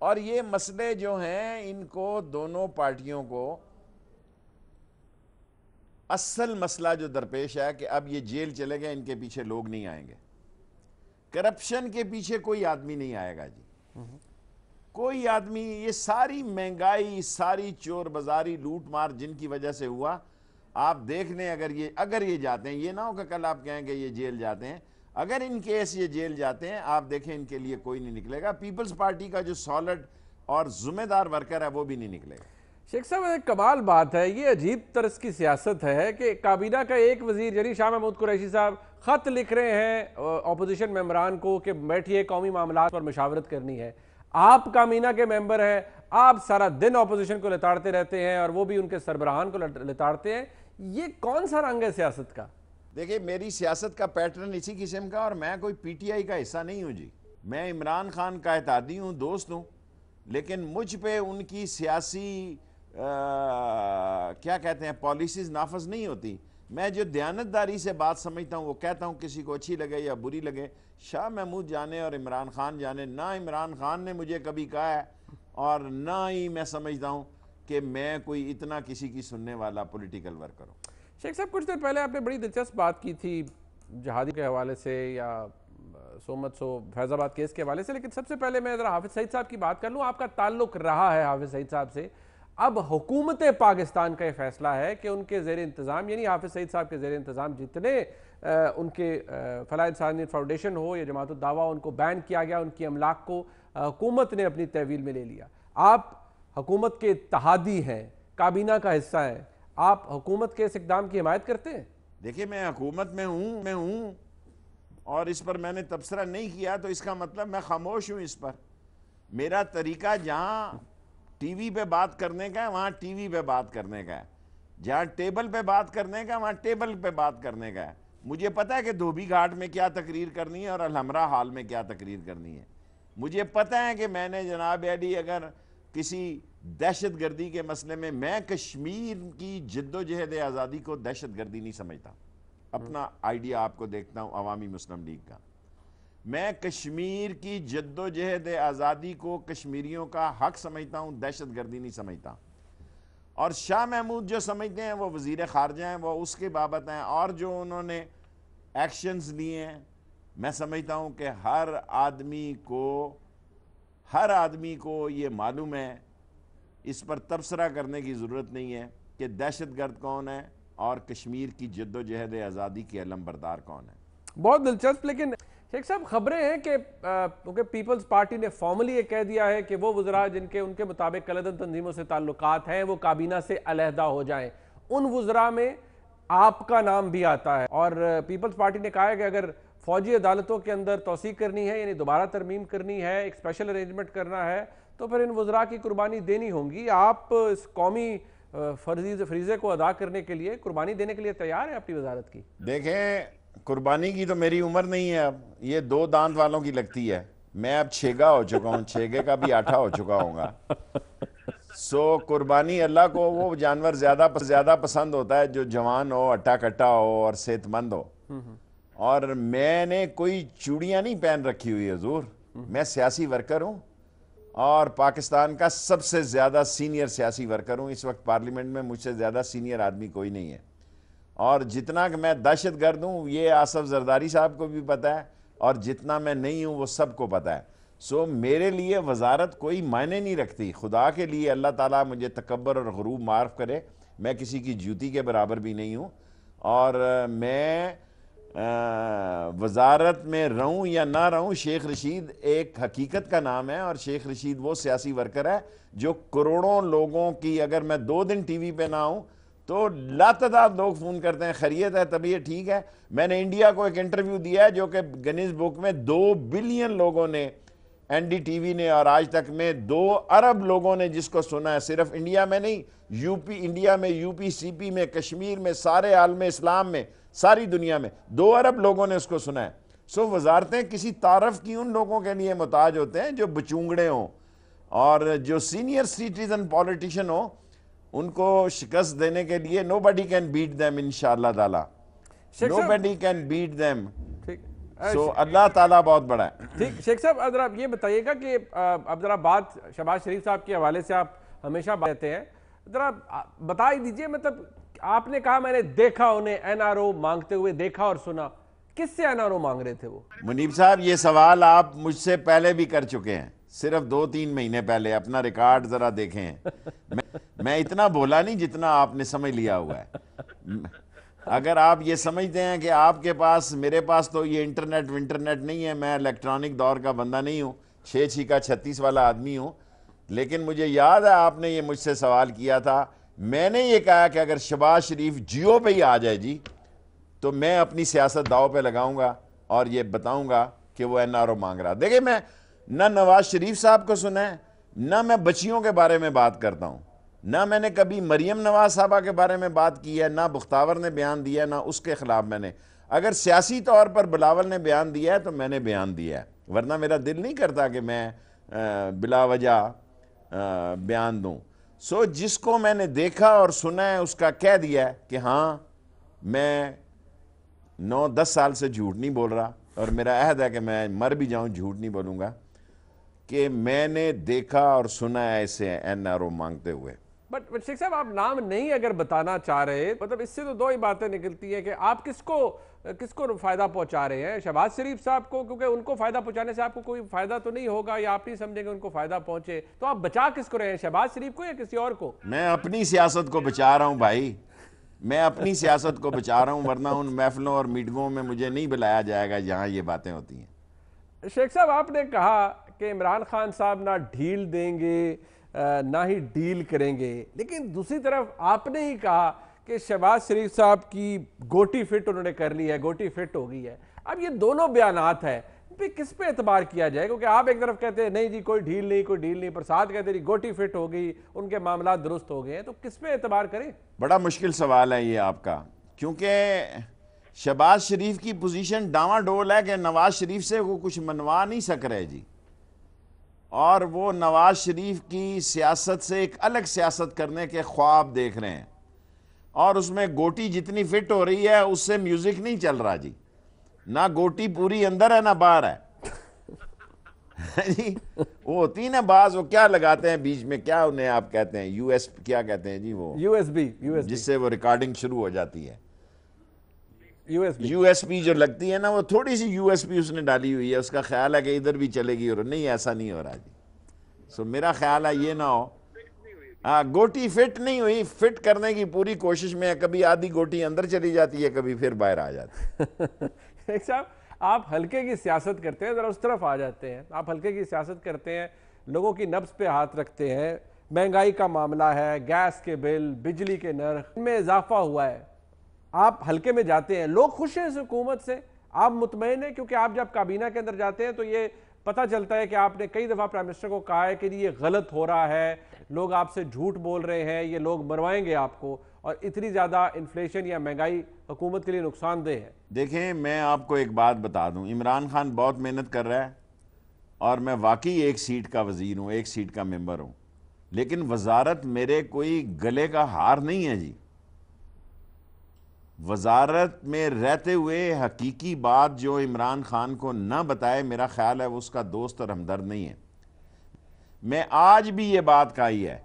اور یہ مسئلے جو ہیں ان کو دونوں پارٹیوں کو اصل مسئلہ جو درپیش ہے کہ اب یہ جیل چلے گئے، ان کے پیچھے لوگ نہیں آئیں گے، کرپشن کے پیچھے کوئی آدمی نہیں آئے گا جی، کوئی آدمی، یہ ساری مہنگائی، ساری چور بازاری، لوٹ مار جن کی وجہ سے ہوا، آپ دیکھ لیں اگر یہ جاتے ہیں، یہ نہ ہو کہ کل آپ کہیں کہ یہ جیل جاتے ہیں، اگر ان کیس یہ جیل جاتے ہیں، آپ دیکھیں ان کے لیے کوئی نہیں نکلے گا، پیپلز پارٹی کا جو سالڈ اور ذمہ دار ورکر ہے وہ بھی نہیں نکلے گا۔ شیخ صاحب ایک کمال بات ہے، یہ عجیب طرز کی سیاست ہے کہ کابینہ کا ایک وزیر یعنی شاہ محمود قریشی صاحب خط لکھ رہے ہیں اپوزیشن ممبران کو کہ بیٹھیے قومی معاملات پر مشاورت کرنی ہے، آپ کابینہ کے ممبر ہیں، آپ سارا دن اپوزیشن کو لتاڑتے رہتے ہیں اور وہ بھی ان کے سربراہان کو لتاڑتے ہیں، یہ کون سا رنگ ہے سیاست کا؟ دیکھیں میری سیاست کا پیٹرن اسی قسم کا، اور میں کوئی پی ٹی آئی کا حصہ نہیں ہوں جی، میں عمران خان کا اتحادی ہوں، دوست ہوں، لیکن مجھ پہ ان کی سیاسی کیا کہتے ہیں پالیسیز نافذ نہیں ہوتی۔ میں جو دیانتداری سے بات سمجھتا ہوں وہ کہتا ہوں، کسی کو اچھی لگے یا بری لگے، شاہ محمود جانے اور عمران خان جانے، نہ عمران خان نے مجھے کبھی کہا ہے اور نہ ہی میں سمجھتا ہوں کہ میں کوئی اتنا کسی کی سننے والا پولیٹیکل ورکر ہوں۔ شیخ صاحب کچھ دیر پہلے آپ نے بڑی دلچسپ بات کی تھی جہادی کے حوالے سے یا فیض آباد کیس کے حوالے سے، لیکن سب سے پہلے میں ذرا حافظ سعید صاحب کی بات کر لوں۔ آپ کا تعلق رہا ہے حافظ سعید صاحب سے، اب حکومت پاکستان کا یہ فیصلہ ہے کہ ان کے زیر انتظام یعنی حافظ سعید صاحب کے زیر انتظام جتنے ان کے فلاح انسانیت فاؤنڈیشن ہو یا جماعت الدعوہ، ان کو بین کیا گیا، ان کی املاک کو حکومت نے اپنی تحویل میں لے لیا۔ آپ حکومت کے اتحادی ہیں، کابینہ کا حصہ ہیں، آپ حکومت کے اس اقدام کی حمایت کرتے ہیں؟ دیکھیں میں حکومت میں ہوں اور اس پر میں نے تبصرہ نہیں کیا تو اس کا مطلب میں خاموش ہوں اس پر۔ میرا طریقہ جہاں ٹی وی پہ بات کرنے کا ہے وہاں ٹی وی پہ بات کرنے کا ہے، جہاں ٹیبل پہ بات کرنے کا ہے وہاں ٹیبل پہ بات کرنے کا ہے۔ مجھے پتہ ہے کہ دھوبی گھاٹ میں کیا تقریر کرنی ہے اور الحمرہ ہال میں کیا تقریر کرنی ہے۔ مجھے پتہ ہے کہ میں نے جناب علی اگر کسی دہشت گردی کے مسئلے میں کشمیر کی جد و جہد آزادی کو دہشت گردی نہیں سمجھتا، اپنا آئیڈیا آپ کو دیکھتا ہوں عوامی مسلم لیگ کا، میں کشمیر کی جد و جہد آزادی کو کشمیریوں کا حق سمجھتا ہوں، دہشت گردی نہیں سمجھتا۔ اور شاہ محمود جو سمجھتے ہیں وہ وزیر خارجہ ہیں، وہ اس کے بابت ہیں، اور جو انہوں نے ایکشنز لیے ہیں، میں سمجھتا ہوں کہ ہر آدمی کو یہ معلوم ہے، اس پر تبصرہ کرنے کی ضرورت نہیں ہے کہ دہشت گرد کون ہے اور کشمیر کی جد و جہد آزادی کے علم بردار کون ہے۔ بہت دلچسپ، لیکن شیخ صاحب خبریں ہیں کہ کیونکہ پیپلز پارٹی نے فارملی یہ کہہ دیا ہے کہ وہ وزراء جن کے ان کے مطابق کلدن تنظیموں سے تعلقات ہیں وہ کابینہ سے علیحدہ ہو جائیں، ان وزراء میں آپ کا نام بھی آتا ہے، اور پیپلز پارٹی نے کہا ہے کہ اگر فوجی عدالتوں کے اندر توسیع کرنی ہے یعنی دوبارہ ترمیم کرنی ہے، ایک اسپیشل ارینجمنٹ کرنا ہے تو پھر ان وزراء کی قربانی دینی ہوگی۔ آپ اس قومی فریضے کو ادا کرنے کے لیے قربانی دینے کے لیے تیار ہیں اپنی وزارت کی؟ دیکھیں قربانی کی تو میری عمر نہیں ہے، اب یہ 2 دانت والوں کی لگتی ہے، میں اب چھیگا ہو چکا ہوں، چھیگے کا بھی آٹھا ہو چکا ہوں گا۔ قربانی اللہ کو وہ جانور زیادہ پسند ہوتا ہے جو جوان ہو، اٹا کٹا ہو اور صحت مند ہو، اور میں نے کوئی چوڑیاں نہیں پہن رکھی ہوئی حضور، میں سیاسی ورکر ہوں اور پاکستان کا سب سے زیادہ سینئر سیاسی ورکر ہوں۔ اس وقت پارلیمنٹ میں مجھ سے زیادہ سینئر آدمی کوئی نہیں ہے، اور جتنا کہ میں دہشت گرد ہوں یہ آصف زرداری صاحب کو بھی پتہ ہے، اور جتنا میں نہیں ہوں وہ سب کو پتہ ہے۔ میرے لیے وزارت کوئی معنی نہیں رکھتی، خدا کے لیے اللہ تعالیٰ مجھے تکبر اور غرور معاف کرے، میں کسی کی جوتی کے برابر بھی نہیں ہوں، اور میں وزارت میں رہوں یا نہ رہوں، شیخ رشید ایک حقیقت کا نام ہے، اور شیخ رشید وہ سیاسی ورکر ہے جو کروڑوں لوگوں کی، اگر میں 2 دن ٹی وی پہ نہ ہوں تو لاتعداد لوگ فون کرتے ہیں خیریت ہے، طبیعت ٹھیک ہے۔ میں نے انڈیا کو ایک انٹرویو دیا ہے جو کہ گنیز بک میں 2 بلین لوگوں نے، این ڈی ٹی وی نے، اور آج تک میں 2 ارب لوگوں نے جس کو سنا ہے، صرف انڈیا میں نہیں، انڈیا میں، یو پی، سی پی میں، کشمیر میں، سارے عالم اسلام میں، ساری دنیا میں 2 ارب لوگوں نے اس کو سنا ہے۔ وزارتیں کسی تعارف کی ان لوگوں کے لیے محتاج ہوتے ہیں جو بچونگڑے ہوں، اور جو سینئر سٹیزن پولیٹیشن ہوں ان کو شکست دینے کے لیے nobody can beat them انشاءاللہ تعالی، nobody can beat them۔ سو اللہ تعالیٰ بہت بڑا ہے. ٹھیک شیخ صاحب ذرا آپ یہ بتائیے گا کہ اب ذرا بات شہباز شریف صاحب کے حوالے سے آپ ہمیشہ کہتے ہیں، ذرا بتا ہی دیجئے، مطلب آپ نے کہا میں نے دیکھا انہیں این آر او مانگتے ہوئے، دیکھا اور سنا، کس سے این آر او مانگ رہے تھے وہ؟ منیب صاحب یہ سوال آپ مجھ سے پہلے بھی کر چکے ہیں، صرف 2-3 مہینے پہلے. اپنا ریکارڈ ذرا دیکھیں. میں اتنا بولا نہیں جتنا آپ نے سمجھ لیا ہوا ہے. اگر آپ یہ سمجھتے ہیں کہ آپ کے پاس، میرے پاس تو یہ انٹرنیٹ نہیں ہے، میں الیکٹرانک دور کا بندہ نہیں ہوں، 6 والا آدمی ہوں. لیکن مجھے یاد ہے آپ نے یہ مجھ سے سوال کیا تھا. میں نے یہ کہا کہ اگر شہباز شریف جیو پہ ہی آ جائے جی تو میں اپنی سیاست داؤ پہ لگاؤں گا اور یہ بتاؤں گا کہ وہ این آر او مانگ رہا. دیکھیں میں نہ نواز شریف صاحب کو سنا ہے، نہ میں بچیوں کے بارے میں بات کرتا ہوں، نہ میں نے کبھی مریم نواز صاحبہ کے بارے میں بات کی ہے، نہ بختاور نے بیان دیا ہے، نہ اس کے خلاف میں نے. اگر سیاسی طور پر بلاول نے بیان دیا ہے تو میں نے بیان دیا ہے، ورنہ میرا دل نہیں کرتا کہ میں بلا وجہ بیان دوں. سو جس کو میں نے دیکھا اور سنا ہے اس کا کہہ دیا ہے کہ ہاں میں 9-10 سال سے جھوٹ نہیں بول رہا، اور میرا عہد ہے کہ میں مر بھی جاؤں جھوٹ نہیں بولوں گا، کہ میں نے دیکھا اور سنا ہے اسے این آر او مانگتے ہوئے. بٹ شیخ صاحب آپ نام نہیں اگر بتانا چاہ رہے، مطلب اس سے تو 2 ہی باتیں نکلتی ہیں کہ آپ کس کو فائدہ پہنچا رہے ہیں؟ شہباز شریف صاحب کو، کیونکہ ان کو فائدہ پہنچانے سے آپ کو کوئی فائدہ تو نہیں ہوگا، یا آپ نہیں سمجھیں کہ ان کو فائدہ پہنچے، تو آپ بچا کس کو رہے ہیں؟ شہباز شریف کو یا کسی اور کو؟ میں اپنی سیاست کو بچا رہا ہوں بھائی، میں اپنی سیاست کو بچا رہا ہوں، ورنہ ان محفلوں اور میٹنگوں میں مجھے نہیں بلایا جائے گا جہاں یہ باتیں ہوتی ہیں. شیخ صاحب آپ نے کہا کہ عمران خان صاحب نہ ڈھیل دیں گے نہ ہی ڈیل کریں گے، لیکن دوسری طرف آپ نے ہی کہا کہ شہباز شریف صاحب کی گوٹی فٹ انہوں نے کر لی ہے، گوٹی فٹ ہو گئی ہے. اب یہ دونوں بیانات ہیں، کس پہ اعتبار کیا جائے؟ کیونکہ آپ ایک طرف کہتے ہیں نہیں جی کوئی ڈھیل نہیں، پرساد کہتے ہیں گوٹی فٹ ہو گئی، ان کے معاملات درست ہو گئے ہیں، تو کس پہ اعتبار کریں؟ بڑا مشکل سوال ہے یہ آپ کا، کیونکہ شہباز شریف کی پوزیشن ڈاواں ڈول ہے کہ نواز شریف سے وہ کچھ منوا نہیں سک رہے جی، اور وہ نواز شریف کی سیاست سے ایک الگ سیاست کرنے کے خواب دیکھ رہے ہیں، اور اس میں گوٹی جتنی فٹ ہو رہی ہے اس سے میوزک نہیں چل رہا جی. نہ گوٹی پوری اندر ہے نہ باہر ہے جی. وہ ہوتی ہے نا بعض، وہ کیا لگاتے ہیں بیچ میں، کیا انہیں آپ کہتے ہیں، یو ایس کیا کہتے ہیں جی، وہ یو ایس بی جس سے وہ ریکارڈنگ شروع ہو جاتی ہے، یو ایس پی جو لگتی ہے نا، وہ تھوڑی سی یو ایس پی اس نے ڈالی ہوئی ہے، اس کا خیال ہے کہ ادھر بھی چلے گی، اور نہیں ایسا نہیں ہو رہا جی. سو میرا خیال ہے یہ نہ ہو. گوٹی فٹ نہیں ہوئی، فٹ کرنے کی پوری کوشش میں ہے، کبھی آدھی گوٹی اندر چلی جاتی ہے، کبھی پھر باہر آ جاتی ہے. ایک صاحب آپ ہلکے کی سیاست کرتے ہیں، ذرا اس طرف آ جاتے ہیں. آپ ہلکے کی سیاست کرتے ہیں، لوگوں کی نبض پہ ہاتھ رکھتے ہیں، مہنگائی کا معاملہ ہے، گیس کے بل، بجلی کے نرخ میں اضافہ ہوا ہے، آپ ہلکے میں جاتے ہیں، لوگ خوش ہیں اس حکومت سے، آپ مطمئن ہیں؟ کیونکہ آپ جب کابینہ کے اندر جاتے ہیں تو یہ پتہ چلتا ہے کہ آپ نے کئی دفعہ پرائم منسٹر کو کہا ہے کہ یہ غلط ہو رہا ہے، لوگ آپ سے جھوٹ بول رہے ہیں، یہ لوگ مروائیں گے آپ کو، اور اتنی زیادہ انفلیشن یا مہنگائی حکومت کے لیے نقصان دہ ہے. دیکھیں میں آپ کو ایک بات بتا دوں، عمران خان بہت محنت کر رہا ہے، اور میں واقعی 1 سیٹ کا وزیر ہوں، 1 سیٹ کا ممبر ہوں، لیکن وزارت میرے کوئی گلے کا ہار نہیں ہے جی. وزارت میں رہتے ہوئے حقیقی بات جو عمران خان کو نہ بتائے، میرا خیال ہے وہ اس کا دوست اور ہمدرد نہیں ہے. میں آج بھی یہ بات کہی ہے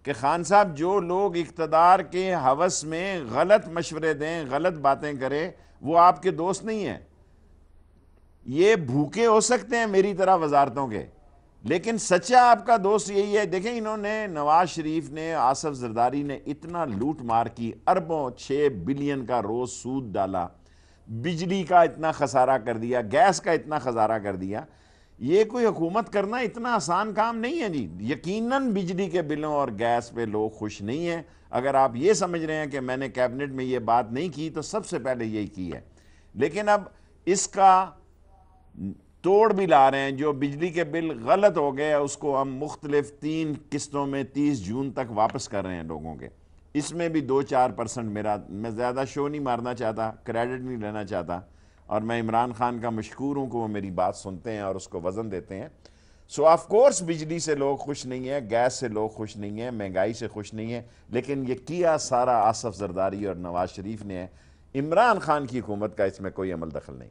کہ خان صاحب جو لوگ اقتدار کے ہوس میں غلط مشورے دیں، غلط باتیں کریں، وہ آپ کے دوست نہیں ہیں. یہ بھوکے ہو سکتے ہیں میری طرح وزارتوں کے، لیکن سچا آپ کا دوست یہی ہے. دیکھیں انہوں نے، نواز شریف نے، آصف زرداری نے اتنا لوٹ مار کی، اربوں 6 بلین کا روز سود ڈالا، بجلی کا اتنا خسارہ کر دیا، گیس کا اتنا خسارہ کر دیا. یہ کوئی حکومت کرنا اتنا آسان کام نہیں ہے جی. یقیناً بجلی کے بلوں اور گیس پہ لوگ خوش نہیں ہیں. اگر آپ یہ سمجھ رہے ہیں کہ میں نے کیبنٹ میں یہ بات نہیں کی تو سب سے پہلے یہی کی ہے. لیکن اب اس کا توڑ بھی لا رہے ہیں. جو بجلی کے بل غلط ہو گئے اس کو ہم مختلف 3 قسطوں میں 30 جون تک واپس کر رہے ہیں لوگوں کے. اس میں بھی 2-4% میرا، میں زیادہ شو نہیں مارنا چاہتا، کریڈٹ نہیں لینا چاہتا، اور میں عمران خان کا مشکور ہوں کہ وہ میری بات سنتے ہیں اور اس کو وزن دیتے ہیں. سو آف کورس بجلی سے لوگ خوش نہیں ہیں، گیس سے لوگ خوش نہیں ہیں، مہنگائی سے خوش نہیں ہیں، لیکن یہ کیا سارا آصف زرداری اور نواز شریف نے ہے. عمران خان کی حکومت کا اس میں کوئی عمل دخل نہیں.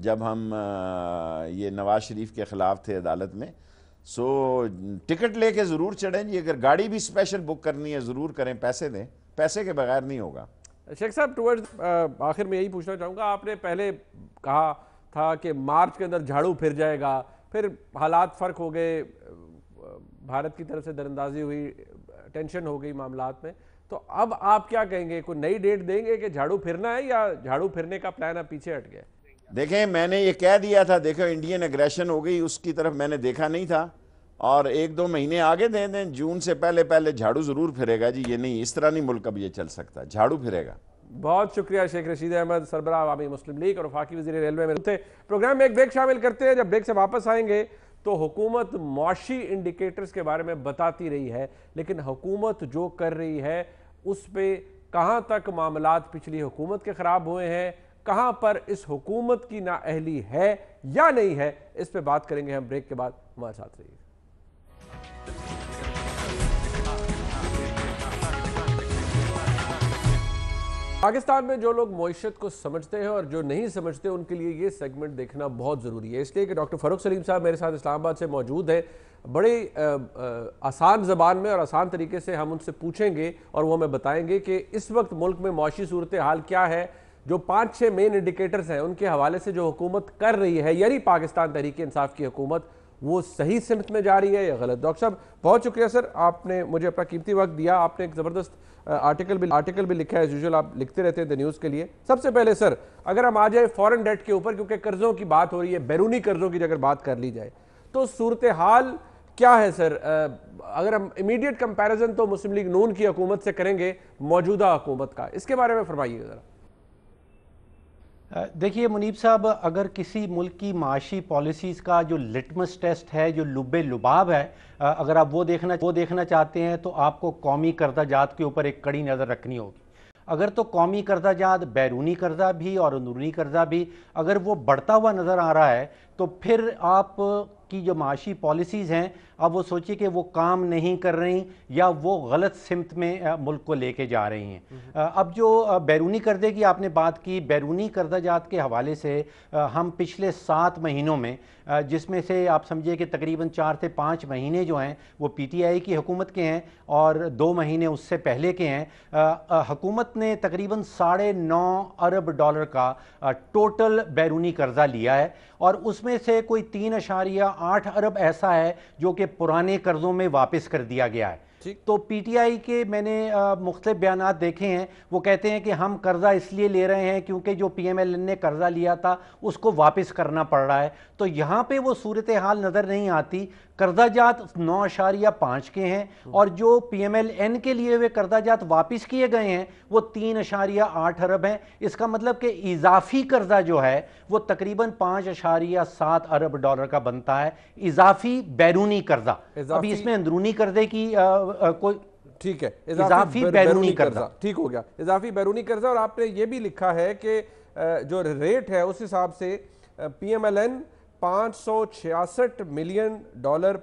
جب ہم یہ نواز شریف کے خلاف تھے عدالت میں. سو ٹکٹ لے کے ضرور چڑھیں جی, اگر گاڑی بھی اسپیشل بک کرنی ہے ضرور کریں, پیسے دیں, پیسے کے بغیر نہیں ہوگا. شیخ صاحب ٹورڈز آخر میں یہی پوچھنا چاہوں گا, آپ نے پہلے کہا تھا کہ مارچ کے اندر جھاڑو پھر جائے گا, پھر حالات فرق ہو گئے, بھارت کی طرف سے دراندازی ہوئی, ٹینشن ہو گئی معاملات میں, تو اب آپ کیا کہیں گے, کوئی نئی ڈیٹ دیں گے کہ جھاڑو پھرنا ہے, یا جھاڑو پھرنے کا پلان اب پیچھے ہٹ گیا؟ دیکھیں میں نے یہ کہہ دیا تھا, دیکھو انڈین اگریشن ہو گئی, اس کی طرف میں نے دیکھا نہیں تھا, اور 1-2 مہینے آگے دے دیں, جون سے پہلے جھاڑو ضرور پھرے گا جی. یہ نہیں, اس طرح نہیں ملک اب یہ چل سکتا, جھاڑو پھرے گا. بہت شکریہ شیخ رشید احمد, سربراہ عوامی مسلم لیگ اور وفاقی وزیر ریلوے میں تھے. پروگرام میں ایک بریک شامل کرتے ہیں, جب بریک سے واپس آئیں گے تو حکومت معاشی انڈیکیٹرز کے بارے میں بتاتی رہی ہے, لیکن حکومت جو کر رہی ہے اس پہ کہاں تک معاملات پچھلی حکومت کے خراب ہوئے ہیں, کہاں پر اس حکومت کی نااہلی ہے یا نہیں ہے, اس پہ بات کریں گے ہم بریک کے بعد. ہمارے ساتھ رہیے. پاکستان میں جو لوگ معیشت کو سمجھتے ہیں اور جو نہیں سمجھتے ان کے لیے یہ سیگمنٹ دیکھنا بہت ضروری ہے, اس لیے کہ ڈاکٹر فاروق سلیم صاحب میرے ساتھ اسلام آباد سے موجود ہیں. بڑے آسان زبان میں اور آسان طریقے سے ہم ان سے پوچھیں گے اور وہ ہمیں بتائیں گے کہ اس وقت ملک میں معاشی صورتحال کیا ہے, جو 5-6 مین انڈیکیٹرز ہیں ان کے حوالے سے جو حکومت کر رہی ہے, یعنی پاکستان تحریک انصاف کی حکومت, وہ صحیح سمت میں جا رہی ہے یا غلط. ڈاکٹر صاحب بہت شکریہ سر, آپ نے مجھے اپنا قیمتی وقت دیا, آپ نے ایک زبردست آرٹیکل بھی لکھا ہے, ایز یوزول آپ لکھتے رہتے ہیں دی نیوز کے لیے. سب سے پہلے سر اگر ہم آ جائیں فورن ڈیٹ کے اوپر, کیونکہ قرضوں کی بات ہو رہی ہے, بیرونی قرضوں کی اگر بات کر لی جائے تو صورتحال کیا ہے سر؟ اگر ہم امیڈیٹ کمپیریزن تو مسلم لیگ نون کی حکومت سے کریں گے موجودہ حکومت کا, اس کے بارے میں فرمائیے ذرا. دیکھیے منیب صاحب, اگر کسی ملک کی معاشی پالیسیز کا جو لٹمس ٹیسٹ ہے, جو لب لباب ہے, اگر آپ وہ دیکھنا چاہتے ہیں تو آپ کو قومی قرضہ جات کے اوپر ایک کڑی نظر رکھنی ہوگی. اگر تو قومی قرضہ جات, بیرونی قرضہ بھی اور اندرونی قرضہ بھی, اگر وہ بڑھتا ہوا نظر آ رہا ہے تو پھر آپ کی جو معاشی پالیسیز ہیں اب وہ سوچیے کہ وہ کام نہیں کر رہی یا وہ غلط سمت میں ملک کو لے کے جا رہی ہیں. اب جو بیرونی قرضے کی آپ نے بات کی, بیرونی قرضہ جات کے حوالے سے ہم پچھلے 7 مہینوں میں, جس میں سے آپ سمجھے کہ تقریباً 4 سے 5 مہینے جو ہیں وہ پی ٹی آئی کی حکومت کے ہیں اور 2 مہینے اس سے پہلے کے ہیں, حکومت نے تقریباً $9.5 ارب کا ٹوٹل بیرونی قرضہ لیا ہے, اور اس میں سے کوئی 3.8 ارب ایسا ہے جو کہ پرانے قرضوں میں واپس کر دیا گیا ہے. تو پی ٹی آئی کے میں نے مختلف بیانات دیکھے ہیں, وہ کہتے ہیں کہ ہم قرضہ اس لیے لے رہے ہیں کیونکہ جو پی ایم ایل این نے قرضہ لیا تھا اس کو واپس کرنا پڑ رہا ہے. تو یہاں پہ وہ صورتحال نظر نہیں آتی. قرضہ جات 9.5 کے ہیں اور جو پی ایم ایل این کے لیے ہوئے قرضہ جات واپس کیے گئے ہیں وہ 3.8 ارب ہیں. اس کا مطلب کہ اضافی قرضہ جو ہے وہ تقریباً $5.7 ارب کا بنتا ہے, اضافی بیرونی قرضہ. ابھی اس میں اندرونی قرضے کی کوئی ٹھیک ہے, اضافی بیرونی قرضہ ٹھیک ہو گیا, اضافی بیرونی قرضہ. اور آپ نے یہ بھی لکھا ہے کہ جو ریٹ ہے اس حساب سے P M L N $566 million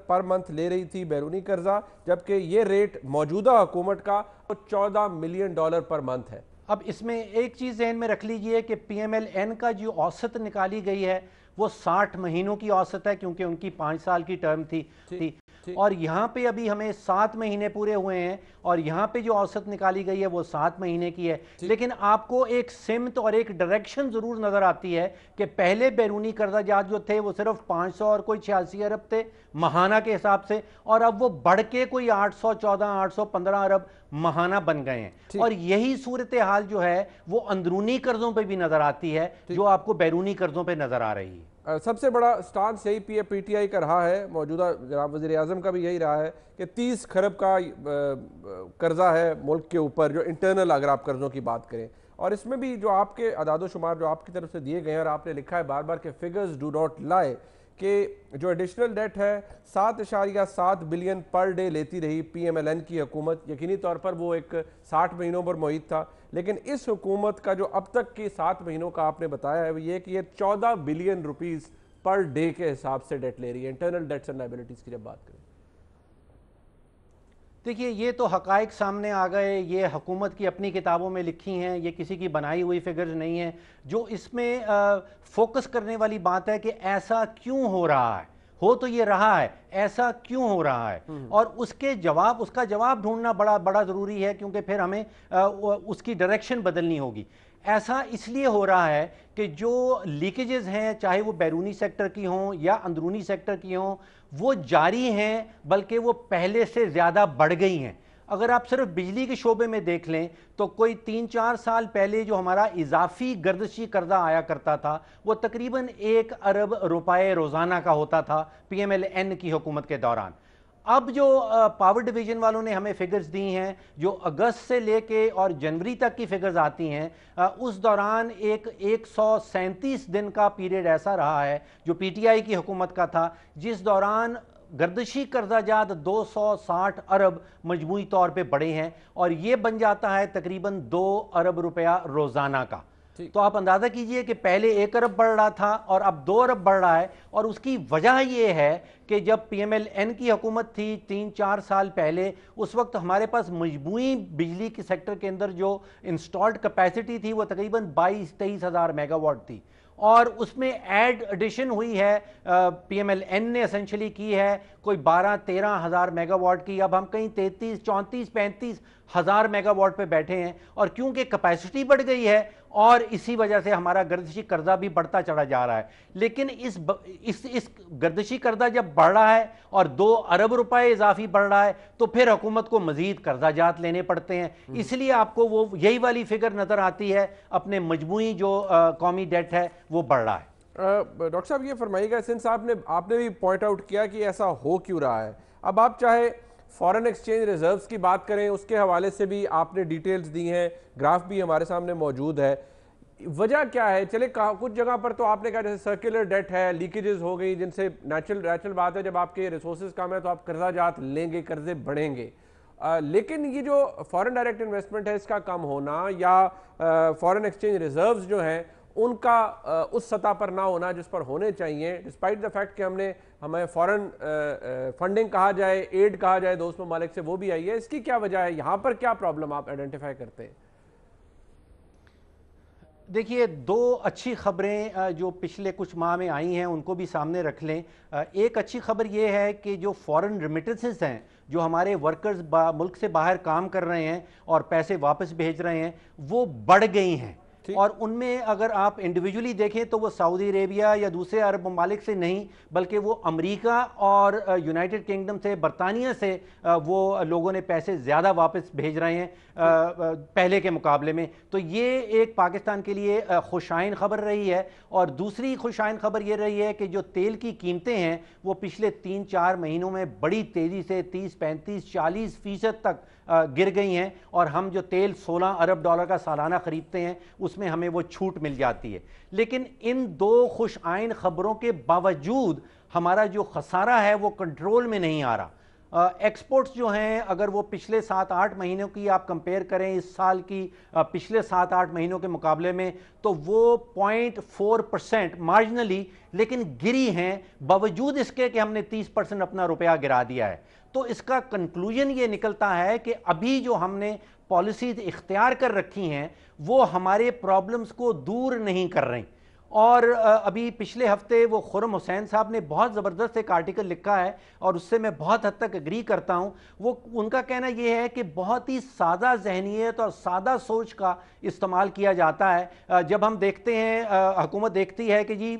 per month لے رہی تھی بیرونی قرضہ, جبکہ یہ ریٹ موجودہ حکومت کا $14 ملین پر منتھ ہے. اب اس میں ایک چیز ذہن میں رکھ لیجئے کہ پی ایم ایل این کا جو اوسط نکالی گئی ہے وہ 60 مہینوں کی اوسط ہے, کیونکہ ان کی 5 سال کی ٹرم تھی, اور یہاں پہ ابھی ہمیں 7 مہینے پورے ہوئے ہیں اور یہاں پہ جو اوسط نکالی گئی ہے وہ 7 مہینے کی ہے. لیکن آپ کو ایک سمت اور ایک ڈائریکشن ضرور نظر آتی ہے کہ پہلے بیرونی قرضہ جات جو تھے وہ صرف 500 اور کوئی 86 ارب تھے ماہانہ کے حساب سے, اور اب وہ بڑھ کے کوئی 814-815 ارب ماہانہ بن گئے ہیں. اور یہی صورتحال جو ہے وہ اندرونی قرضوں پہ بھی نظر آتی ہے جو آپ کو بیرونی قرضوں پہ نظر آ رہی ہے. سب سے بڑا سٹانس یہی پی ٹی آئی کا رہا ہے, موجودہ جناب وزیر اعظم کا بھی یہی رہا ہے کہ 30 کھرب کا قرضہ ہے ملک کے اوپر, جو انٹرنل اگر آپ قرضوں کی بات کریں. اور اس میں بھی جو آپ کے اعداد و شمار جو آپ کی طرف سے دیے گئے ہیں, اور آپ نے لکھا ہے بار بار کہ فگرز ڈو ناٹ لائی, کہ جو ایڈیشنل ڈیٹ ہے 7.7 بلین پر ڈے لیتی رہی پی ایم ایل این کی حکومت. یقینی طور پر وہ ایک 60 مہینوں پر محیط تھا, لیکن اس حکومت کا جو اب تک کی 7 مہینوں کا آپ نے بتایا ہے وہ یہ کہ یہ 14 بلین روپیز پر ڈے کے حساب سے ڈیٹ لے رہی ہے, انٹرنل ڈیٹس اینڈ لائبلٹیز کی جب بات کریں. دیکھیے یہ تو حقائق سامنے آ گئے، یہ حکومت کی اپنی کتابوں میں لکھی ہیں، یہ کسی کی بنائی ہوئی فگرز نہیں ہیں. جو اس میں فوکس کرنے والی بات ہے کہ ایسا کیوں ہو رہا ہے، ہو تو یہ رہا ہے، ایسا کیوں ہو رہا ہے، اور اس کا جواب ڈھونڈنا بڑا ضروری ہے، کیونکہ پھر ہمیں اس کی ڈائریکشن بدلنی ہوگی. ایسا اس لیے ہو رہا ہے کہ جو لیکیجز ہیں، چاہے وہ بیرونی سیکٹر کی ہوں یا اندرونی سیکٹر کی ہوں، وہ جاری ہیں، بلکہ وہ پہلے سے زیادہ بڑھ گئی ہیں. اگر آپ صرف بجلی کے شعبے میں دیکھ لیں تو کوئی 3-4 سال پہلے جو ہمارا اضافی گردشی قرضہ آیا کرتا تھا وہ تقریباً 1 ارب روپے روزانہ کا ہوتا تھا پی ایم ایل این کی حکومت کے دوران. اب جو پاور ڈویژن والوں نے ہمیں فگرز دی ہیں، جو اگست سے لے کے اور جنوری تک کی فگرز آتی ہیں، اس دوران ایک 137 دن کا پیریڈ ایسا رہا ہے جو پی ٹی آئی کی حکومت کا تھا، جس دوران گردشی قرضہ جات 260 ارب مجموعی طور پہ بڑھے ہیں، اور یہ بن جاتا ہے تقریباً 2 ارب روپیہ روزانہ کا. تو آپ اندازہ کیجئے کہ پہلے 1 ارب بڑھ رہا تھا اور اب 2 ارب بڑھ رہا ہے. اور اس کی وجہ یہ ہے کہ جب پی ایم ایل این کی حکومت تھی 3-4 سال پہلے، اس وقت ہمارے پاس مجموعی بجلی کے سیکٹر کے اندر جو انسٹالڈ کیپیسٹی تھی وہ تقریباً 22-23 ہزار میگا واٹ تھی، اور اس میں ایڈیشن ہوئی ہے پی ایم ایل این نے اسینشلی کی ہے کوئی 12-13 ہزار میگا واٹ کی. اب ہم کہیں 33-34-35 ہزار میگا واٹ پہ بیٹھے ہیں، اور کیونکہ کیپیسٹی بڑھ گئی ہے اور اسی وجہ سے ہمارا گردشی قرضہ بھی بڑھتا چڑھا جا رہا ہے. لیکن اس گردشی قرضہ جب بڑھ رہا ہے اور 2 ارب روپے اضافی بڑھ رہا ہے تو پھر حکومت کو مزید قرضہ جات لینے پڑتے ہیں. اس لیے آپ کو وہ یہی والی فگر نظر آتی ہے، اپنے مجموعی جو قومی ڈیٹ ہے وہ بڑھ رہا ہے. ڈاکٹر صاحب یہ فرمائیے گا، سنس آپ نے بھی پوائنٹ آؤٹ کیا کہ ایسا ہو کیوں رہا ہے، اب آپ چاہے فورن ایکسچینج ریزروز کی بات کریں، اس کے حوالے سے بھی آپ نے ڈیٹیلز دی ہیں، گراف بھی ہمارے سامنے موجود ہے. وجہ کیا ہے؟ چلے کچھ جگہ پر تو آپ نے کہا جیسے سرکولر ڈیٹ ہے، لیکیجز ہو گئی، جن سے نیچرل بات ہے جب آپ کے ریسورسز کم ہے تو آپ قرضہ جات لیں گے، قرضے بڑھیں گے. لیکن یہ جو فورن ڈائریکٹ انویسٹمنٹ ہے اس کا کم ہونا، یا فورن ایکسچینج ریزروز جو ہیں ان کا اس سطح پر نہ ہونا جس پر ہونے چاہیے، ڈسپائٹ دا فیکٹ کہ ہمیں فورن فنڈنگ کہا جائے، ایڈ کہا جائے دوست ممالک سے، وہ بھی آئی ہے، اس کی کیا وجہ ہے؟ یہاں پر کیا پرابلم آپ آئیڈینٹیفائی کرتے ہیں؟ دیکھیے 2 اچھی خبریں جو پچھلے کچھ ماہ میں آئی ہیں ان کو بھی سامنے رکھ لیں. ایک اچھی خبر یہ ہے کہ جو فورن ریمیٹنسز ہیں، جو ہمارے ورکرز ملک سے باہر کام کر رہے ہیں اور پیسے واپس بھیج رہے ہیں، وہ بڑھ گئی ہیں. اور ان میں اگر آپ انڈیویجولی دیکھیں تو وہ سعودی عربیہ یا دوسرے عرب ممالک سے نہیں، بلکہ وہ امریکہ اور یونائٹڈ کنگڈم سے، برطانیہ سے وہ لوگوں نے پیسے زیادہ واپس بھیج رہے ہیں پہلے کے مقابلے میں. تو یہ ایک پاکستان کے لیے خوشائن خبر رہی ہے. اور دوسری خوشائن خبر یہ رہی ہے کہ جو تیل کی قیمتیں ہیں وہ پچھلے 3-4 مہینوں میں بڑی تیزی سے 30-35-40% تک گر گئی ہیں، اور ہم جو تیل $16 ارب کا سالانہ خریدتے ہیں اس میں ہمیں وہ چھوٹ مل جاتی ہے. لیکن ان 2 خوش آئین خبروں کے باوجود ہمارا جو خسارہ ہے وہ کنٹرول میں نہیں آ رہا. ایکسپورٹس جو ہیں اگر وہ پچھلے 7-8 مہینوں کی آپ کمپیئر کریں اس سال کی پچھلے 7-8 مہینوں کے مقابلے میں، تو وہ 0.4% مارجنلی لیکن گری ہیں، باوجود اس کے کہ ہم نے 30% اپنا روپیہ گرا دیا ہے. تو اس کا کنکلوژن یہ نکلتا ہے کہ ابھی جو ہم نے پالیسیز اختیار کر رکھی ہیں وہ ہمارے پرابلمز کو دور نہیں کر رہی. اور ابھی پچھلے ہفتے وہ خرم حسین صاحب نے بہت زبردست ایک آرٹیکل لکھا ہے اور اس سے میں بہت حد تک اگری کرتا ہوں. وہ ان کا کہنا یہ ہے کہ بہت ہی سادہ ذہنیت اور سادہ سوچ کا استعمال کیا جاتا ہے. جب ہم دیکھتے ہیں حکومت دیکھتی ہے کہ جی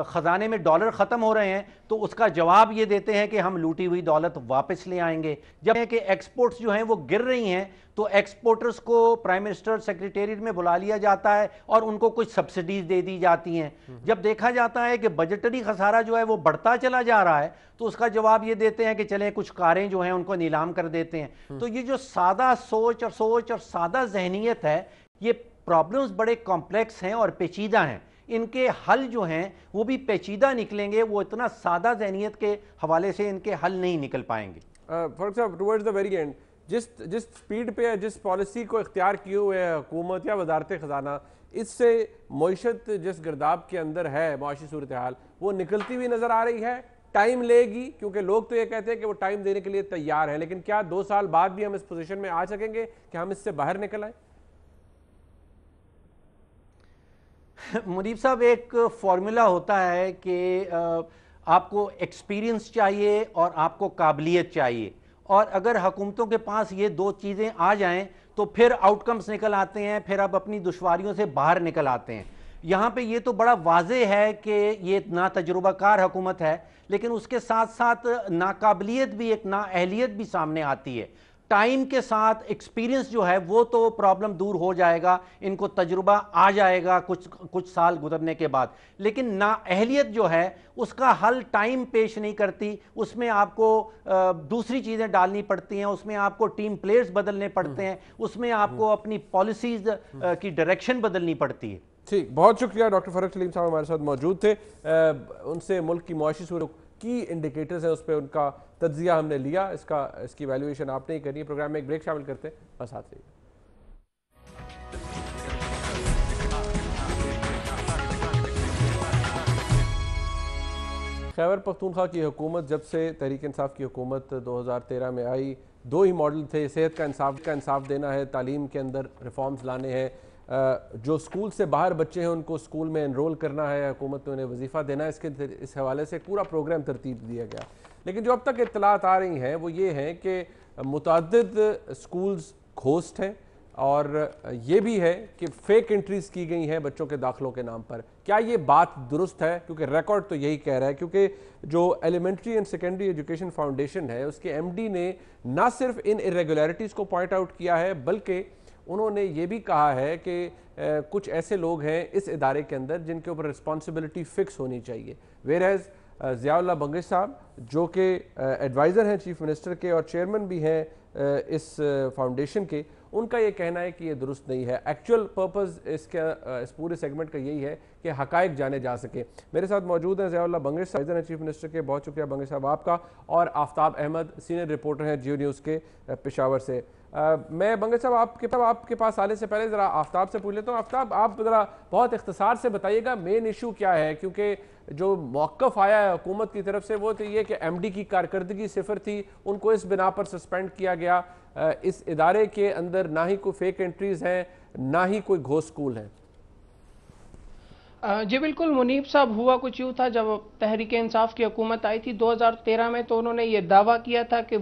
خزانے میں ڈالر ختم ہو رہے ہیں تو اس کا جواب یہ دیتے ہیں کہ ہم لوٹی ہوئی دولت واپس لے آئیں گے. جب کہ ایکسپورٹس جو ہیں وہ گر رہی ہیں تو ایکسپورٹرز کو پرائم منسٹر سیکریٹریٹ میں بلا لیا جاتا ہے اور ان کو کچھ سبسڈیز دے دی جاتی ہیں. جب دیکھا جاتا ہے کہ بجٹری خسارہ جو ہے وہ بڑھتا چلا جا رہا ہے تو اس کا جواب یہ دیتے ہیں کہ چلیں کچھ کاریں جو ہیں ان کو نیلام کر دیتے ہیں. تو یہ جو سادہ سوچ اور سادہ ذہنیت ہے، یہ پرابلمز بڑے کمپلیکس ہیں اور پیچیدہ ہیں. ان کے حل جو ہیں وہ بھی پیچیدہ نکلیں گے، وہ اتنا سادہ ذہنیت کے حوالے سے ان کے حل نہیں نکل پائیں گے. فاروق صاحب ٹورڈز دا ویری اینڈ، جس سپیڈ پہ جس پالیسی کو اختیار کیے ہوئے ہے حکومت یا وزارت خزانہ، اس سے معیشت جس گرداب کے اندر ہے، معاشی صورتحال وہ نکلتی ہوئی نظر آ رہی ہے. ٹائم لے گی؟ کیونکہ لوگ تو یہ کہتے ہیں کہ وہ ٹائم دینے کے لیے تیار ہیں، لیکن کیا 2 سال بعد بھی ہم اس پوزیشن میں آ سکیں گے کہ ہم اس سے باہر نکل آئیں؟ منیب صاحب، ایک فارمولا ہوتا ہے کہ آپ کو ایکسپیرینس چاہیے اور آپ کو قابلیت چاہیے، اور اگر حکومتوں کے پاس یہ 2 چیزیں آ جائیں تو پھر آؤٹ کمز نکل آتے ہیں، پھر آپ اپنی دشواریوں سے باہر نکل آتے ہیں۔ یہاں پہ یہ تو بڑا واضح ہے کہ یہ نا تجربہ کار حکومت ہے، لیکن اس کے ساتھ ساتھ ناقابلیت بھی، ایک نااہلیت بھی سامنے آتی ہے۔ ٹائم کے ساتھ ایکسپیرینس جو ہے وہ تو پرابلم دور ہو جائے گا، ان کو تجربہ آ جائے گا کچھ سال گزرنے کے بعد، لیکن نااہلیت جو ہے اس کا حل ٹائم پیش نہیں کرتی۔ اس میں آپ کو دوسری چیزیں ڈالنی پڑتی ہیں، اس میں آپ کو ٹیم پلیئرز بدلنے پڑتے ہیں، اس میں آپ کو اپنی پالیسیز کی ڈائریکشن بدلنی پڑتی ہے۔ ٹھیک، بہت شکریہ ڈاکٹر فرق سلیم صاحب ہمارے ساتھ موجود تھے۔ ان سے ملک کی معاشی صورت کی انڈیکیٹرز ہیں، اس پہ ان کا تجزیہ ہم نے لیا، اس کی ویلیویشن آپ نے ہی کرنی ہے۔ پروگرام میں ایک بریک شامل کرتے ہیں، بس ہاتھ رہیے۔ خیبر پختونخوا کی حکومت جب سے تحریک انصاف کی حکومت 2013 میں آئی، 2 ہی ماڈل تھے: صحت کا انصاف دینا ہے، تعلیم کے اندر ریفارمز لانے ہیں، جو سکول سے باہر بچے ہیں ان کو سکول میں انرول کرنا ہے، حکومت نے انہیں وظیفہ دینا ہے۔ اس حوالے سے پورا پروگرام ترتیب دیا گیا، لیکن جو اب تک اطلاعات آ رہی ہیں وہ یہ ہیں کہ متعدد سکولز گھوسٹ ہیں، اور یہ بھی ہے کہ فیک انٹریز کی گئی ہیں بچوں کے داخلوں کے نام پر۔ کیا یہ بات درست ہے؟ کیونکہ ریکارڈ تو یہی کہہ رہا ہے، کیونکہ جو elementary and secondary education foundation ہے اس کے ایم ڈی نے نہ صرف ان irregularities کو پوائنٹ آؤٹ کیا ہے، بلکہ انہوں نے یہ بھی کہا ہے کہ کچھ ایسے لوگ ہیں اس ادارے کے اندر جن کے اوپر رسپانسبلٹی فکس ہونی چاہیے۔ ویئرز ضیاء اللہ بنگش صاحب جو کہ ایڈوائزر ہیں چیف منسٹر کے اور چیئرمین بھی ہیں اس فاؤنڈیشن کے، ان کا یہ کہنا ہے کہ یہ درست نہیں ہے۔ ایکچوئل پرپز اس پورے سیگمنٹ کا یہی ہے کہ حقائق جانے جا سکیں۔ میرے ساتھ موجود ہیں ضیاء اللہ بنگش صاحب، ایڈوائزر ہیں چیف منسٹر کے، بہت شکریہ بنگش صاحب آپ کا، اور آفتاب احمد سینئر رپورٹر ہیں جیو نیوز کے پشاور سے۔ میں بنگش صاحب آپ کے پاس آنے سے پہلے ذرا آفتاب سے پوچھ لیتا ہوں۔ آفتاب، آپ ذرا بہت اختصار سے بتائیے گا مین ایشو کیا ہے، کیونکہ جو موقف آیا ہے حکومت کی طرف سے وہ تو یہ کہ ایم ڈی کی کارکردگی صفر تھی، ان کو اس بنا پر سسپینڈ کیا گیا۔ اس ادارے کے اندر نہ ہی کوئی فیک انٹریز ہیں، نہ ہی کوئی گھوسٹ اسکول ہیں۔ جی بالکل منیب صاحب، ہوا کچھ یوں تھا جب تحریک انصاف کی حکومت آئی تھی 2013 میں، تو انہوں نے یہ دعویٰ کیا تھا کہ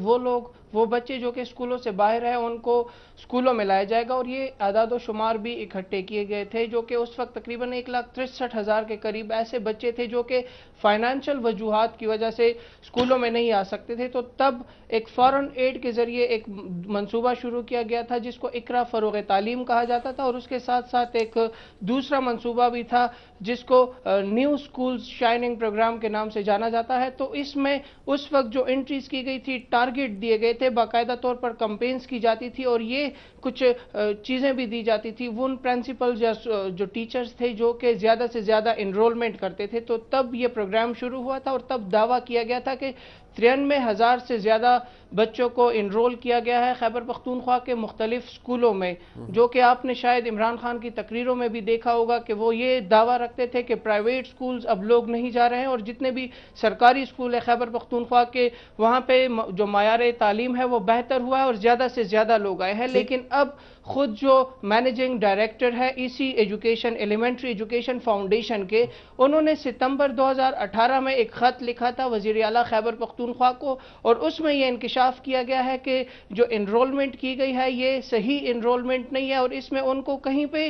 وہ بچے جو کہ اسکولوں سے باہر ہیں ان کو اسکولوں میں لایا جائے گا، اور یہ اعداد و شمار بھی اکٹھے کیے گئے تھے جو کہ اس وقت تقریباً 1,63,000 کے قریب ایسے بچے تھے جو کہ فائنانشل وجوہات کی وجہ سے اسکولوں میں نہیں آ سکتے تھے۔ تو تب ایک فارن ایڈ کے ذریعے ایک منصوبہ شروع کیا گیا تھا جس کو اقرا فروغ تعلیم کہا جاتا تھا، اور اس کے ساتھ ساتھ ایک دوسرا منصوبہ بھی تھا جس کو نیو اسکولز شائننگ پروگرام کے نام سے جانا جاتا ہے۔ تو اس میں اس وقت جو انٹریز کی گئی تھی، ٹارگٹ دیے گئے تھے، باقاعدہ طور پر کمپینز کی جاتی تھی، اور یہ کچھ چیزیں بھی دی جاتی تھی وہ ان پرنسپلز یا جو ٹیچرز تھے جو کہ زیادہ سے زیادہ انرولمنٹ کرتے تھے۔ تو تب یہ پروگرام شروع ہوا تھا، اور تب دعویٰ کیا گیا تھا کہ 93,000 سے زیادہ بچوں کو انرول کیا گیا ہے خیبر پختونخوا کے مختلف اسکولوں میں، جو کہ آپ نے شاید عمران خان کی تقریروں میں بھی دیکھا ہوگا کہ وہ یہ دعویٰ رکھتے تھے کہ پرائیویٹ اسکولز اب لوگ نہیں جا رہے ہیں، اور جتنے بھی سرکاری اسکول ہیں خیبر پختونخوا کے وہاں پہ جو معیار تعلیم ہے وہ بہتر ہوا ہے اور زیادہ سے زیادہ لوگ آئے ہیں۔ لیکن اب خود جو مینیجنگ ڈائریکٹر ہے اسی ایجوکیشن ایلیمنٹری ایجوکیشن فاؤنڈیشن کے، انہوں نے ستمبر 2018 میں ایک خط لکھا تھا وزیر اعلیٰ خیبر پختونخوا کو، اور اس میں یہ انکشاف کیا گیا ہے کہ جو انرولمنٹ کی گئی ہے یہ صحیح انرولمنٹ نہیں ہے، اور اس میں ان کو کہیں پہ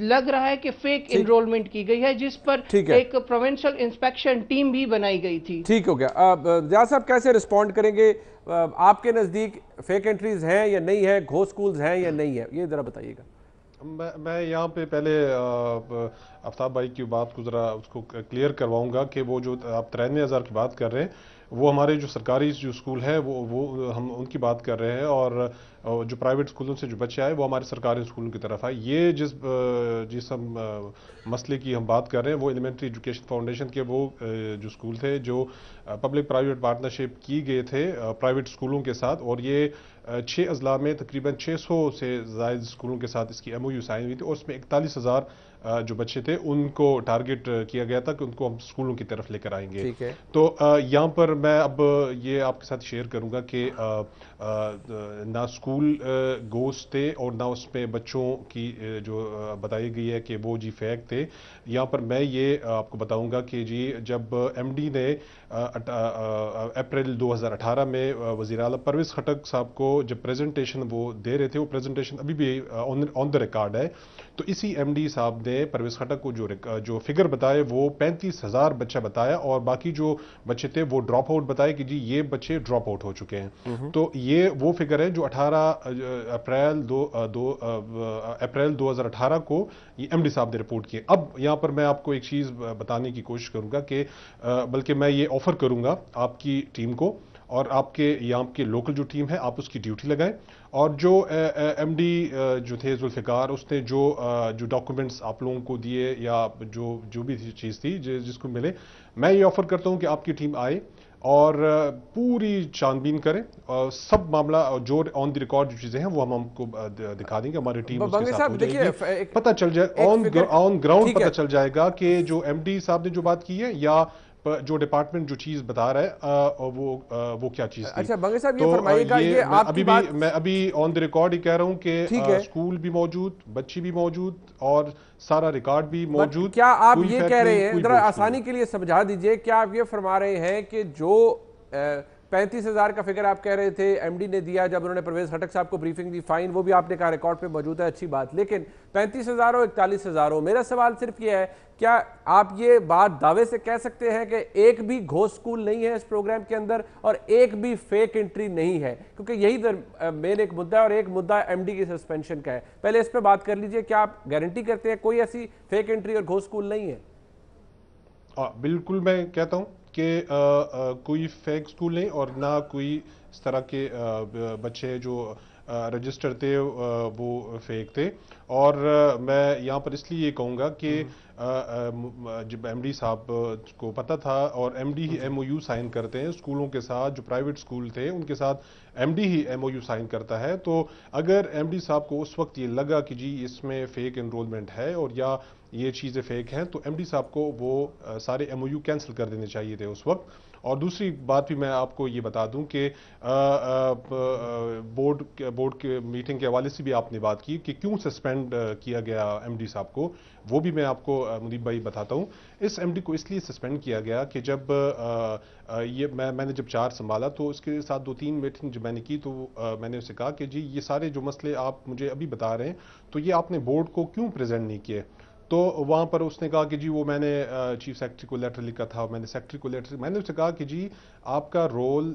لگ رہا ہے کہ فیک انرولمنٹ کی گئی ہے، جس پر ایک پروونشل انسپیکشن ٹیم بھی بنائی گئی تھی۔ ٹھیک ہو گیا۔ ضیاء صاحب کیسے رسپونڈ کریں گے؟ آپ کے نزدیک فیک انٹریز ہیں یا نہیں ہے، گھوسٹ سکولز ہیں یا نہیں ہے، یہ ذرا بتائیے گا۔ میں یہاں پہ پہلے آفتاب بھائی کی بات کو ذرا اس کو کلیئر کرواؤں گا کہ وہ جو آپ 93,000 کی بات کر رہے ہیں وہ ہمارے جو سرکاری جو اسکول ہے وہ ہم ان کی بات کر رہے ہیں، اور جو پرائیویٹ اسکولوں سے جو بچے آئے وہ ہمارے سرکاری اسکولوں کی طرف آئے۔ یہ جس ہم مسئلے کی ہم بات کر رہے ہیں وہ ایلیمنٹری ایجوکیشن فاؤنڈیشن کے وہ جو اسکول تھے جو پبلک پرائیویٹ پارٹنرشپ کی گئے تھے پرائیویٹ اسکولوں کے ساتھ، اور یہ 6 اضلاع میں تقریباً 600 سے زائد اسکولوں کے ساتھ اس کی ایم او یو سائن ہوئی تھی اور اس میں 41,000 جو بچے تھے ان کو ٹارگٹ کیا گیا تھا کہ ان کو ہم اسکولوں کی طرف لے کر آئیں گے. ٹھیک ہے. تو یہاں پر میں اب یہ آپ کے ساتھ شیئر کروں گا کہ نہ اسکول گوشت تھے اور نہ اس میں بچوں کی جو بتائی گئی ہے کہ وہ جی فیک تھے. یہاں پر میں یہ آپ کو بتاؤں گا کہ جی جب ایم ڈی نے اپریل 2018 میں وزیر اعلیٰ پرویز خٹک صاحب کو جب پریزنٹیشن وہ دے رہے تھے, وہ پریزنٹیشن ابھی بھی آن دا ریکارڈ ہے, تو اسی ایم ڈی صاحب نے پرویز خٹک کو جو فگر بتائے وہ 35,000 بچہ بتایا اور باقی جو بچے تھے وہ ڈراپ آؤٹ بتائے کہ جی یہ بچے ڈراپ آؤٹ ہو چکے ہیں. تو یہ وہ فگر ہے جو 18 اپریل 2018 کو یہ ایم ڈی صاحب نے رپورٹ کی. اب یہاں پر میں آپ کو ایک چیز بتانے کی کوشش کروں گا کہ بلکہ میں یہ آفر کروں گا آپ کی ٹیم کو اور آپ کے یہاں کی لوکل جو ٹیم ہے آپ اس کی ڈیوٹی لگائیں, اور جو ایم ڈی جو تھے ذوالفقار اس نے جو ڈاکومنٹس آپ لوگوں کو دیے یا جو بھی چیز تھی جس کو ملے, میں یہ آفر کرتا ہوں کہ آپ کی ٹیم آئے اور پوری چھان-بین کریں, سب معاملہ جو آن دی ریکارڈ جو چیزیں ہیں وہ ہم کو دکھا دیں گے, ہماری ٹیم اس کے ساتھ ہو جائے گی. پتہ چل جائے آن گراؤنڈ پتہ چل جائے گا کہ جو ایم ڈی صاحب نے جو بات کی ہے یا جو ڈپارٹمنٹ جو چیز بتا رہا ہے وہ کیا چیز تھی. اچھا بنگے صاحب یہ فرمائیے گا, یہ آپ کی بات میں ابھی آن دی ریکارڈ ہی کہہ رہا ہوں کہ اسکول بھی موجود, بچی بھی موجود اور سارا ریکارڈ بھی موجود. کیا آپ یہ کہہ رہے ہیں, ذرا آسانی کے لیے سمجھا دیجئے, کیا آپ یہ فرما رہے ہیں کہ جو 35,000 کا فگر آپ کہہ رہے تھے ایم ڈی نے دیا جب انہوں نے پرویز خٹک صاحب کو بریفنگ دی, فائن وہ بھی آپ نے کہا ریکارڈ پہ موجود ہے, اچھی بات, لیکن 35,000 ہو 41,000 ہو, میرا سوال صرف یہ ہے کیا آپ یہ بات دعوے سے کہہ سکتے ہیں کہ ایک بھی گھوسٹ اسکول نہیں ہے اس پروگرام کے اندر اور ایک بھی فیک انٹری نہیں ہے, کیونکہ یہی مین ایک مدعا ہے اور ایک مدعا ایم ڈی کی سسپینشن کا ہے. پہلے اس پہ بات کر لیجئے, کیا آپ گارنٹی کرتے ہیں کوئی ایسی فیک انٹری اور گھوسٹ اسکول نہیں ہے؟ بالکل میں کہتا ہوں کہ کوئی فیک اسکول نہیں اور نہ کوئی اس طرح کے بچے جو رجسٹر تھے وہ فیک تھے. اور میں یہاں پر اس لیے یہ کہوں گا کہ جب ایم ڈی صاحب کو پتہ تھا اور ایم ڈی ہی ایم او یو سائن کرتے ہیں اسکولوں کے ساتھ, جو پرائیویٹ اسکول تھے ان کے ساتھ ایم ڈی ہی ایم او یو سائن کرتا ہے, تو اگر ایم ڈی صاحب کو اس وقت یہ لگا کہ جی اس میں فیک انرولمنٹ ہے اور یا یہ چیزیں فیک ہیں, تو ایم ڈی صاحب کو وہ سارے ایم او یو کینسل کر دینے چاہیے تھے اس وقت. اور دوسری بات بھی میں آپ کو یہ بتا دوں کہ بورڈ کے میٹنگ کے حوالے سے بھی آپ نے بات کی کہ کیوں سسپینڈ کیا گیا ایم ڈی صاحب کو, وہ بھی میں آپ کو منیب بھائی بتاتا ہوں. اس ایم ڈی کو اس لیے سسپینڈ کیا گیا کہ جب یہ میں نے جب چارج سنبھالا تو اس کے ساتھ 2-3 میٹنگ جب میں نے کی تو میں نے اسے کہا کہ جی یہ سارے جو مسئلے آپ مجھے ابھی بتا رہے ہیں تو یہ آپ نے بورڈ کو کیوں پریزنٹ نہیں کیے. تو وہاں پر اس نے کہا کہ جی وہ میں نے چیف سیکرٹری کو لیٹر لکھا تھا, میں نے سیکرٹری کو لیٹر, میں نے اسے کہا کہ جی آپ کا رول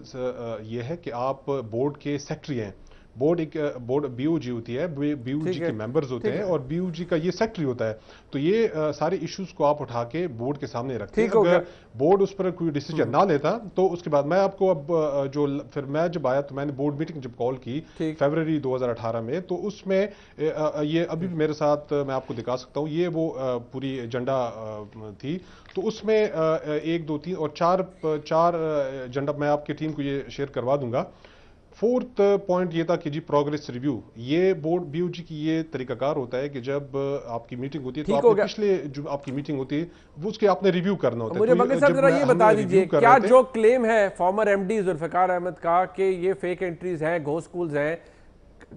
یہ ہے کہ آپ بورڈ کے سیکرٹری ہیں. بورڈ بی او جی ہوتی ہے, بی او جی کے ممبرز ہوتے ہیں اور بی او جی کا یہ سیکرٹری ہوتا ہے. تو یہ سارے ایشوز کو آپ اٹھا کے بورڈ کے سامنے رکھتے ہیں. اگر بورڈ اس پر کوئی ڈیسیجن نہ لیتا تو اس کے بعد میں آپ کو اب جو پھر میں جب آیا تو میں نے بورڈ میٹنگ جب کال کی فیبرری 2018 میں, تو اس میں یہ ابھی بھی میرے ساتھ میں آپ کو دکھا سکتا ہوں, یہ وہ پوری ایجنڈا تھی. تو اس میں 1 2 3 اور 4 ایجنڈا میں آپ کی ٹیم کو یہ شیئر کروا دوں گا. 4تھ پوائنٹ یہ تھا کہ جی پروگریس ریویو. یہ بورڈ بی او جی کی یہ طریقہ کار ہوتا ہے کہ جب آپ کی میٹنگ ہوتی ہے تو آپ پچھلے جو آپ کی میٹنگ ہوتی ہے وہ اس کے آپ نے ریویو کرنا ہوتا ہے. مجھے بنگے صاحب ذرا یہ بتا دیجئے, کیا جو کلیم ہے former M D Zulfiqar Ahmed کا کہ یہ فیک انٹریز ہیں, گھوسٹ اسکولز ہیں,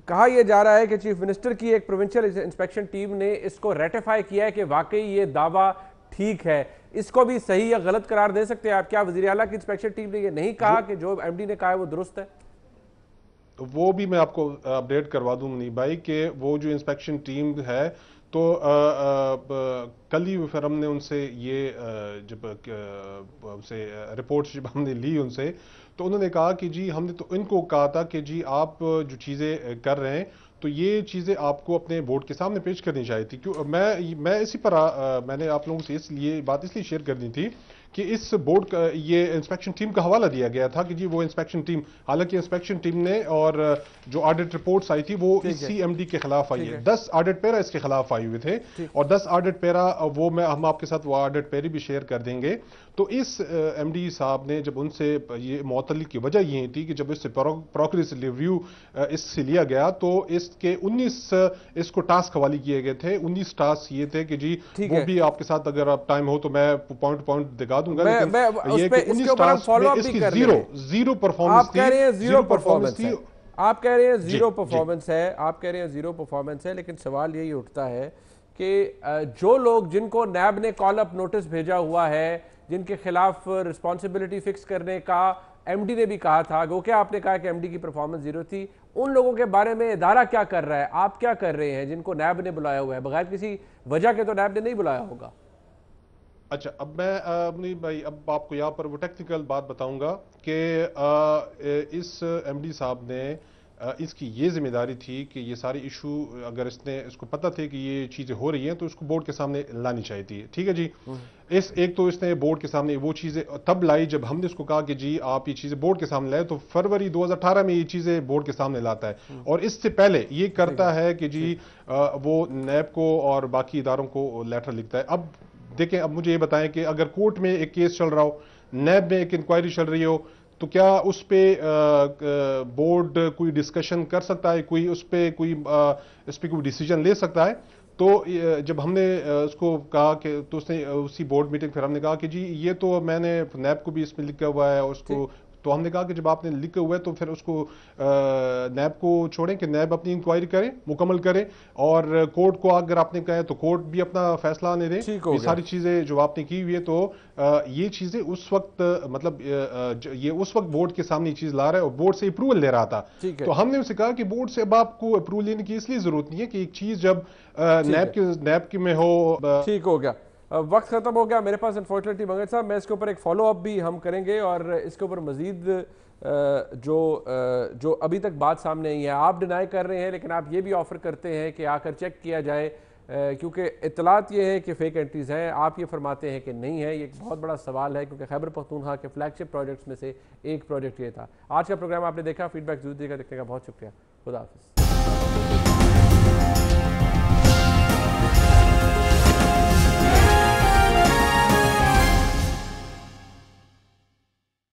کہا یہ جا رہا ہے کہ چیف منسٹر کی ایک پروونشل انسپیکشن ٹیم نے اس کو ریٹیفائی کیا ہے کہ واقعی یہ دعویٰ ٹھیک ہے, اس کو بھی صحیح یا غلط قرار دے سکتے ہیں آپ؟ کیا وزیر اعلیٰ کی انسپیکشن ٹیم نے یہ نہیں کہا کہ جو ایم ڈی نے کہا ہے وہ درست ہے؟ وہ بھی میں آپ کو اپڈیٹ کروا دوں منیب بھائی کہ وہ جو انسپیکشن ٹیم ہے تو کل ہی پھر ہم نے ان سے یہ جب سے رپورٹ جب ہم نے لی ان سے تو انہوں نے کہا کہ جی ہم نے تو ان کو کہا تھا کہ جی آپ جو چیزیں کر رہے ہیں تو یہ چیزیں آپ کو اپنے بورڈ کے سامنے پیش کرنی چاہیے تھی. کیوں میں اسی پر میں نے آپ لوگوں سے اس لیے بات اس لیے شیئر کرنی تھی کہ اس بورڈ کا یہ انسپیکشن ٹیم کا حوالہ دیا گیا تھا کہ جی وہ انسپیکشن ٹیم، حالانکہ انسپیکشن ٹیم نے اور جو آڈٹ رپورٹس آئی تھی وہ اس سی ایم ڈی کے خلاف آئی ہے، 10 آڈٹ پیرا اس کے خلاف آئے ہوئے تھے، اور 10 آڈٹ پیرا وہ ہم آپ کے ساتھ وہ آڈٹ پیری بھی شیئر کر دیں گے۔ تو اس ایم ڈی صاحب نے جب ان سے یہ معطلی کی وجہ یہ تھی کہ جب اس سے پروگریس ریویو اس سے لیا گیا تو اس کے 19 اس کو ٹاسک حوالے کیے گئے تھے، 19 ٹاسک یہ تھے کہ جی وہ بھی آپ کے ساتھ اگر آپ ٹائم ہو تو میں پوائنٹ دکھا دوں گا، لیکن یہ کہ 19 ٹاسک میں اس کی زیرو پرفارمنس تھی، زیرو پرفارمنس تھی۔ آپ کہہ رہے ہیں زیرو پرفارمنس ہے، آپ کہہ رہے ہیں زیرو پرفارمنس ہے، لیکن سوال یہی اٹھتا ہے کہ جو لوگ جن کو نیب نے کال اپ نوٹس بھیجا ہوا ہے، جن کے خلاف رسپانسبلٹی فکس کرنے کا ایم ڈی نے بھی کہا تھا، گو کہ آپ نے کہا کہ ایم ڈی کی پرفارمنس زیرو تھی، ان لوگوں کے بارے میں ادارہ کیا کر رہا ہے، آپ کیا کر رہے ہیں جن کو نیب نے بلایا ہوا ہے؟ بغیر کسی وجہ کے تو نیب نے نہیں بلایا ہوگا۔ اچھا، اب میں اپنی بھائی اب آپ کو یہاں پر وہ ٹیکنیکل بات بتاؤں گا کہ اس ایم ڈی صاحب نے اس کی یہ ذمہ داری تھی کہ یہ ساری ایشو اگر اس کو پتہ تھے کہ یہ چیزیں ہو رہی ہیں تو اس کو بورڈ کے سامنے لانی چاہیے تھی، ٹھیک ہے جی۔ ایک تو اس نے بورڈ کے سامنے وہ چیزیں تب لائی جب ہم نے اس کو کہا کہ جی آپ یہ چیزیں بورڈ کے سامنے لائے، تو فروری 2018 میں یہ چیزیں بورڈ کے سامنے لاتا ہے، اور اس سے پہلے یہ کرتا ہے کہ جی وہ نیب کو اور باقی اداروں کو لیٹر لکھتا ہے۔ اب دیکھیں، اب مجھے یہ بتائیں کہ اگر کورٹ میں ایک کیس چل رہا ہو، نیب میں ایک انکوائری چل رہی ہو، تو کیا اس پہ بورڈ کوئی ڈسکشن کر سکتا ہے، کوئی اس پہ کوئی ڈیسیجن لے سکتا ہے؟ تو جب ہم نے اس کو کہا کہ تو اس نے اسی بورڈ میٹنگ پھر ہم نے کہا کہ جی یہ تو میں نے نیب کو بھی اس میں لکھا ہوا ہے، اس کو تو ہم نے کہا کہ جب آپ نے لکھے ہوئے تو پھر اس کو نیب کو چھوڑیں کہ نیب اپنی انکوائری کرے، مکمل کرے، اور کورٹ کو اگر آپ نے کہا ہے تو کورٹ بھی اپنا فیصلہ آنے دیں۔ یہ ساری چیزیں جو آپ نے کی ہوئی ہے، تو یہ چیزیں اس وقت مطلب یہ اس وقت بورڈ کے سامنے یہ چیز لا رہا ہے اور بورڈ سے اپروول لے رہا تھا، تو ہم نے اسے کہا کہ بورڈ سے اب آپ کو اپروول لینے کی اس لیے ضرورت نہیں ہے کہ ایک چیز جب نیب کے میں ہو۔ ٹھیک ہو گیا، وقت ختم ہو گیا میرے پاس انفارچونیٹلی منگل صاحب، میں اس کے اوپر ایک فالو اپ بھی ہم کریں گے، اور اس کے اوپر مزید جو ابھی تک بات سامنے آئی ہے، آپ ڈینائی کر رہے ہیں لیکن آپ یہ بھی آفر کرتے ہیں کہ آ کر چیک کیا جائے، کیونکہ اطلاعات یہ ہے کہ فیک انٹریز ہیں، آپ یہ فرماتے ہیں کہ نہیں ہے۔ یہ ایک بہت بڑا سوال ہے کیونکہ خیبر پختونخوا کے فلیگ شپ پروجیکٹس میں سے ایک پروجیکٹ یہ تھا۔ آج کا پروگرام آپ نے دیکھا، فیڈ بیک ضرور دیے گا، دیکھنے کا بہت شکریہ، خدا حافظ۔